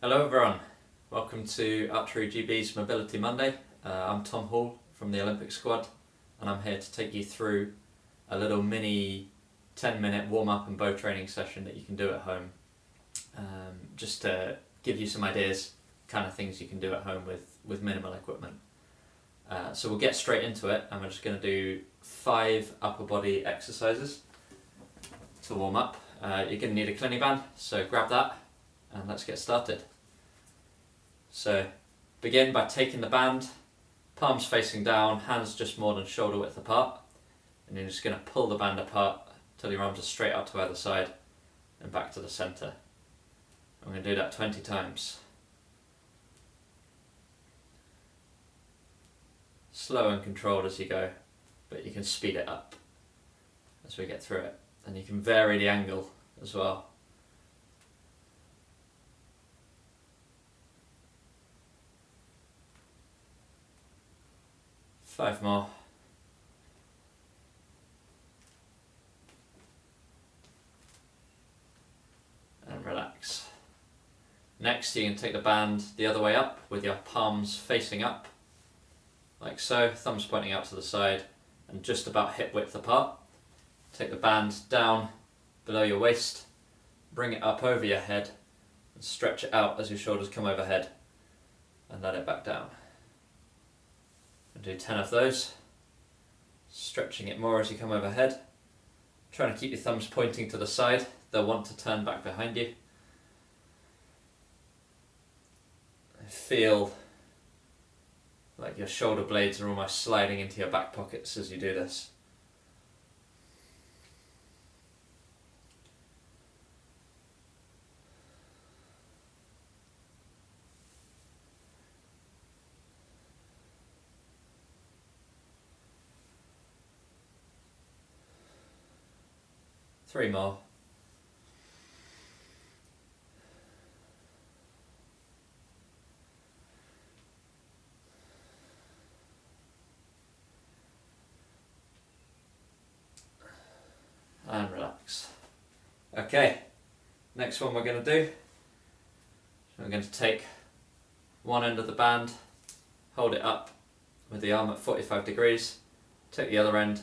Hello everyone, welcome to Archery GB's Mobility Monday. I'm Tom Hall from the Olympic squad and I'm here to take you through a little mini 10-minute warm-up and bow training session that you can do at home, just to give you some ideas, kind of things you can do at home with minimal equipment. So we'll get straight into it and we're just going to do 5 upper body exercises to warm up. You're going to need a clinny band, so grab that and let's get started. So begin by taking the band, palms facing down, hands just more than shoulder width apart, and you're just going to pull the band apart till your arms are straight out to either side and back to the centre. I'm going to do that 20 times. Slow and controlled as you go, but you can speed it up as we get through it, and you can vary the angle as well. Five more. And relax. Next, you can take the band the other way up with your palms facing up, like so, thumbs pointing out to the side and just about hip width apart. Take the band down below your waist, bring it up over your head and stretch it out as your shoulders come overhead and let it back down. And do 10 of those, stretching it more as you come overhead, trying to keep your thumbs pointing to the side. They'll want to turn back behind you. Feel like your shoulder blades are almost sliding into your back pockets as you do this. Three more. And relax. Okay, next one we're going to do, we're going to take one end of the band, hold it up with the arm at 45 degrees, take the other end,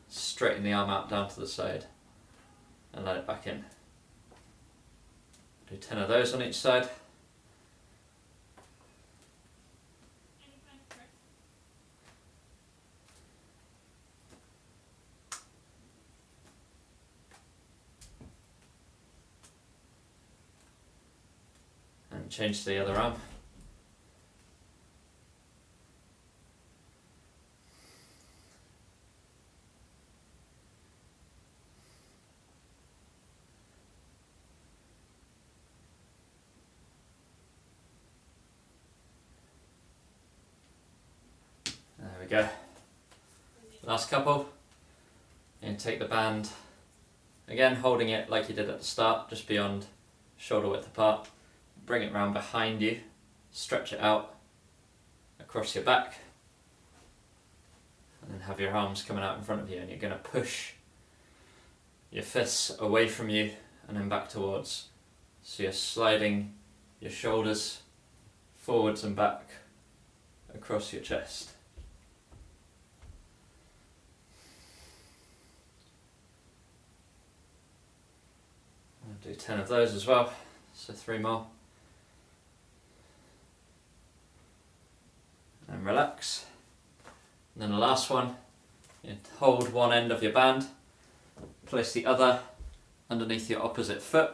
straighten the arm out down to the side and let it back in. Do 10 of those on each side. And change to the other arm. There we go. Last couple. And take the band, again holding it like you did at the start, just beyond shoulder width apart. Bring it round behind you, stretch it out across your back, and then have your arms coming out in front of you, and you're going to push your fists away from you and then back towards. So you're sliding your shoulders forwards and back across your chest. I'll do 10 of those as well, so 3 more. And relax. And then the last one, you hold one end of your band, place the other underneath your opposite foot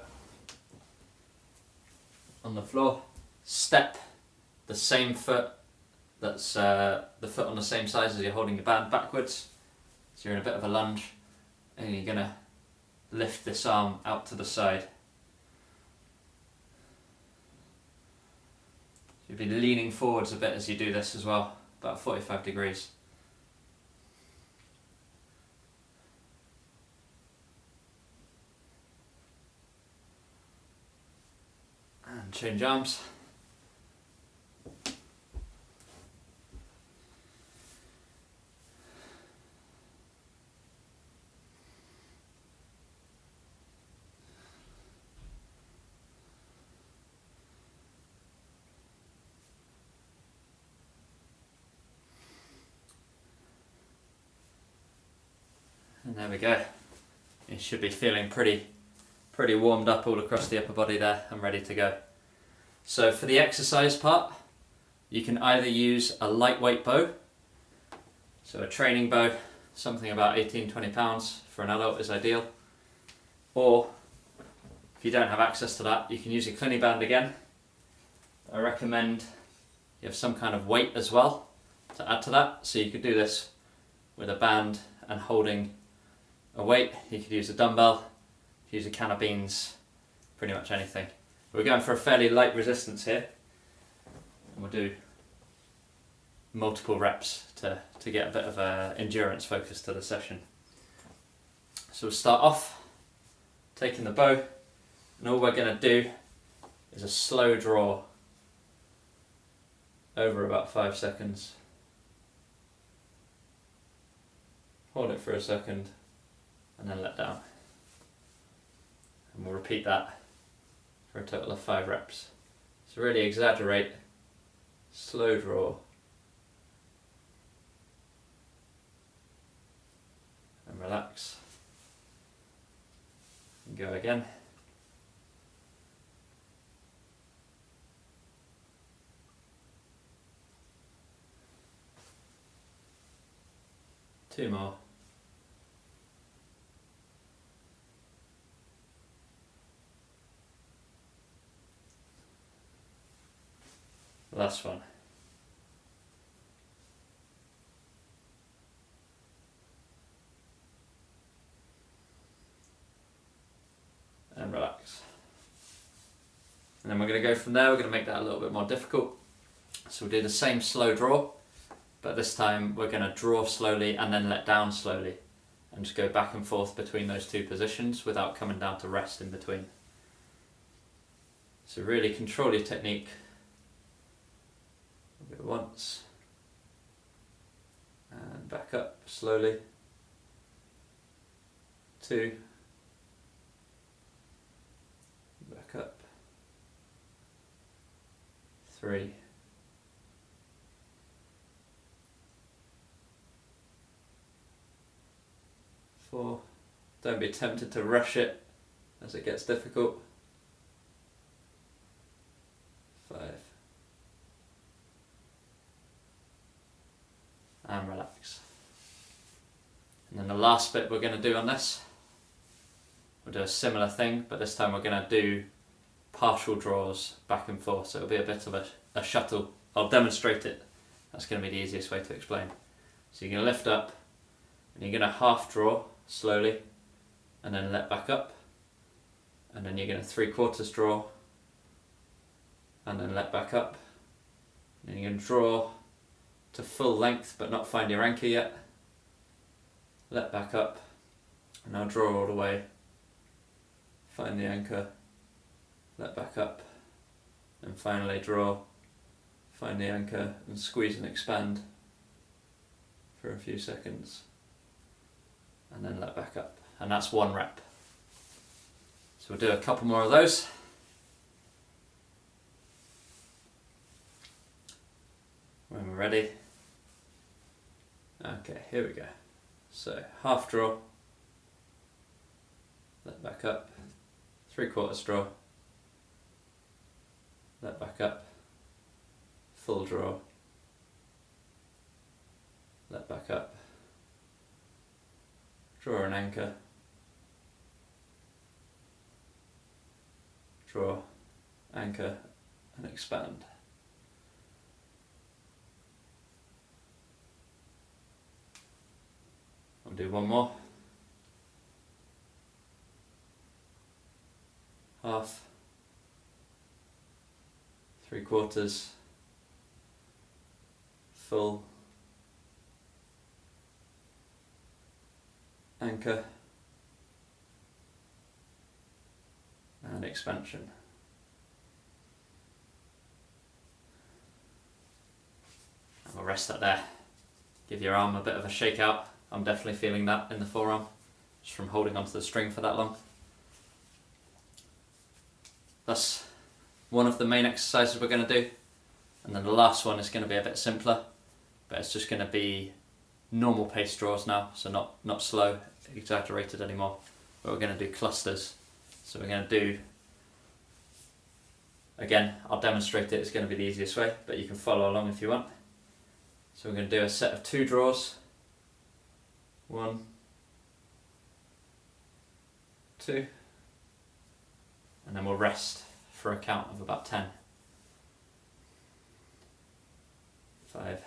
on the floor, step the same foot that's the foot on the same size as you're holding your band backwards, so you're in a bit of a lunge, and you're going to lift this arm out to the side. You'll be leaning forwards a bit as you do this as well, about 45 degrees. And change arms. there we go. You should be feeling pretty warmed up all across the upper body there and ready to go. So for the exercise part, you can either use a lightweight bow, so a training bow, something about 18-20 pounds for an adult is ideal, or if you don't have access to that, you can use a clinic band again. I recommend you have some kind of weight as well to add to that, so you could do this with a band and holding a weight. You could use a dumbbell, use a can of beans, pretty much anything. We're going for a fairly light resistance here, and we'll do multiple reps to get a bit of endurance focus to the session. So we'll start off taking the bow, and all we're going to do is a slow draw over about 5 seconds. Hold it for a second and then let down. And we'll repeat that for a total of 5 reps. So really exaggerate, slow draw, and relax. And go again. Two more. Last one. And relax. And then we're going to go from there. We're going to make that a little bit more difficult. So we'll do the same slow draw, but this time we're going to draw slowly and then let down slowly, and just go back and forth between those two positions without coming down to rest in between. So really control your technique. Go once and back up slowly. 2, back up. 3, 4. Don't be tempted to rush it as it gets difficult. 5. And relax. And then the last bit we're going to do on this, we'll do a similar thing, but this time we're going to do partial draws back and forth, so it'll be a bit of a shuttle. I'll demonstrate it. That's going to be the easiest way to explain. So you're going to lift up, and you're going to half draw slowly, and then let back up, and then you're going to 3/4 draw, and then let back up, and then you're going to draw to full length but not find your anchor yet, let back up, and now draw all the way, find the anchor, let back up, and finally draw, find the anchor, and squeeze and expand for a few seconds, and then let back up. And that's 1 rep. So we'll do a couple more of those. When we're ready. Okay, here we go. So half draw, let back up, 3/4 draw, let back up, full draw, let back up, draw an anchor, draw, anchor, and expand. I'll do one more. Half, 3/4, full, anchor, and expansion. And we'll rest that there. Give your arm a bit of a shake out. I'm definitely feeling that in the forearm, just from holding onto the string for that long. That's one of the main exercises we're going to do. And then the last one is going to be a bit simpler, but it's just going to be normal pace draws now, so not slow. exaggerated anymore, but we're going to do clusters. So we're going to do, again, I'll demonstrate it, it's going to be the easiest way, but you can follow along if you want. So we're going to do a set of 2 draws. 1, 2, and then we'll rest for a count of about 10. 5,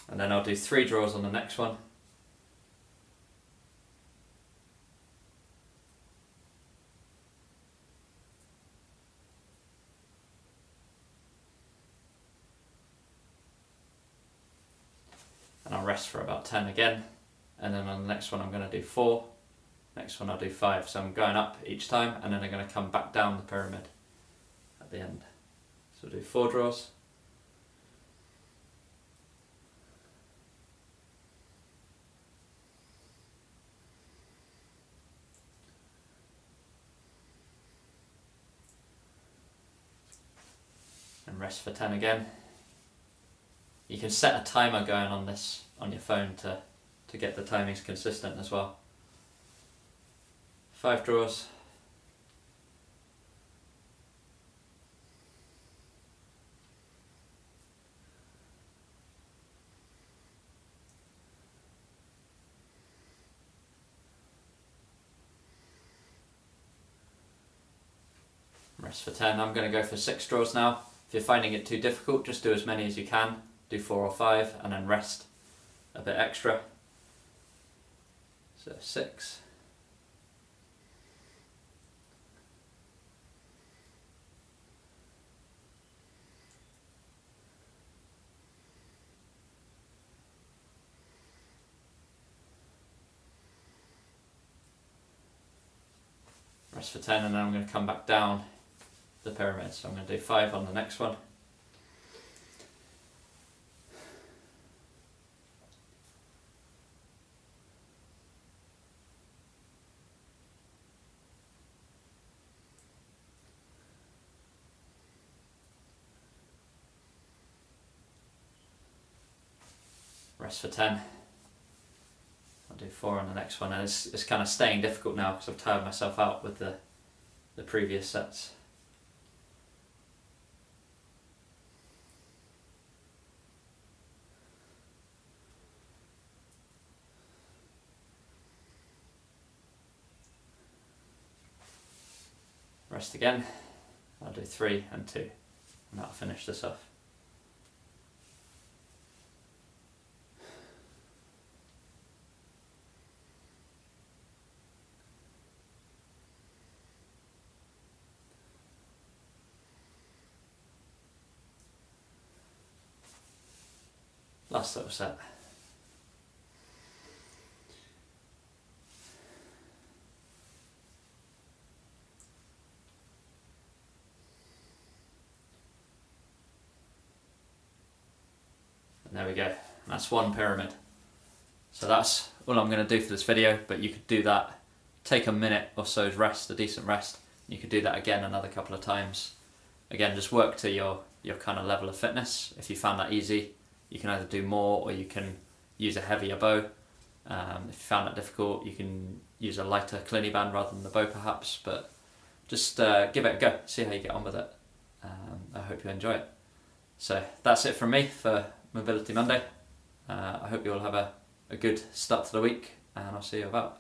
and then I'll do 3 draws on the next one. And I'll rest for about 10 again, and then on the next one I'm going to do 4, next one I'll do 5, so I'm going up each time and then I'm going to come back down the pyramid at the end. So we'll do 4 draws, and rest for 10 again. You can set a timer going on this on your phone to get the timings consistent as well. 5 draws. Rest for 10. I'm going to go for 6 draws now. If you're finding it too difficult, just do as many as you can. Do 4 or 5 and then rest a bit extra. So 6. Rest for 10, and then I'm going to come back down the pyramid. So I'm going to do 5 on the next one. Rest for 10. I'll do 4 on the next one, and it's kind of staying difficult now because I've tired myself out with the previous sets. Rest again. I'll do 3 and 2, and that'll finish this off. Last little set. And there we go. And that's 1 pyramid. So that's all I'm going to do for this video, but you could do that, take a minute or so's rest, a decent rest. You could do that again another couple of times. Again, just work to your kind of level of fitness. If you found that easy, you can either do more or you can use a heavier bow. If you found that difficult, you can use a lighter clinny band rather than the bow perhaps, but just give it a go, see how you get on with it. I hope you enjoy it. So that's it from me for Mobility Monday. I hope you all have a good start to the week, and I'll see you about.